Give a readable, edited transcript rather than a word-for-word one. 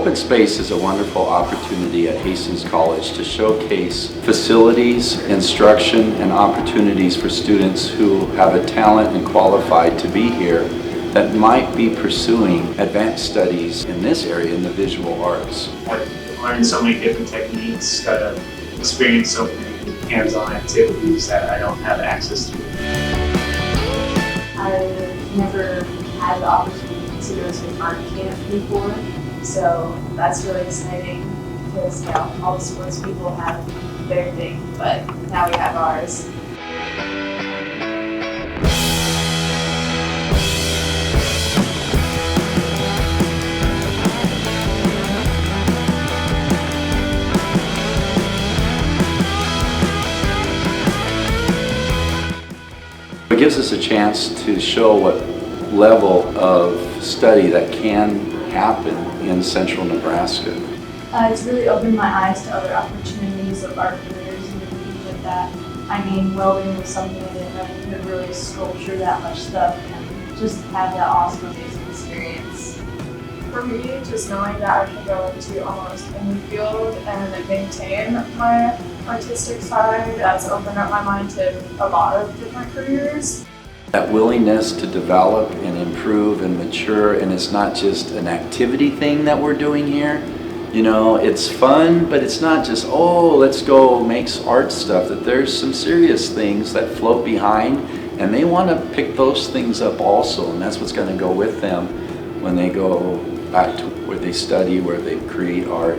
Open space is a wonderful opportunity at Hastings College to showcase facilities, instruction, and opportunities for students who have a talent and qualified to be here that might be pursuing advanced studies in this area in the visual arts. I've learned so many different techniques, got to experience so many hands-on activities that I don't have access to. I've never had the opportunity to go to an art camp before, so that's really exciting because all the sports people have their thing, but now we have ours. It gives us a chance to show what level of study that can happen in central Nebraska. It's really opened my eyes to other opportunities of art careers in the future that, welding was something I didn't know you could really sculpture that much stuff and just have that awesome, amazing experience. For me, just knowing that I can go into almost any field and maintain my artistic side, that's opened up my mind to a lot of different careers. That willingness to develop and improve and mature, and it's not just an activity thing that we're doing here. It's fun, but it's not just, oh, let's go make art stuff. That there's some serious things that float behind, and they want to pick those things up also, and that's what's going to go with them when they go back to where they study, where they create art.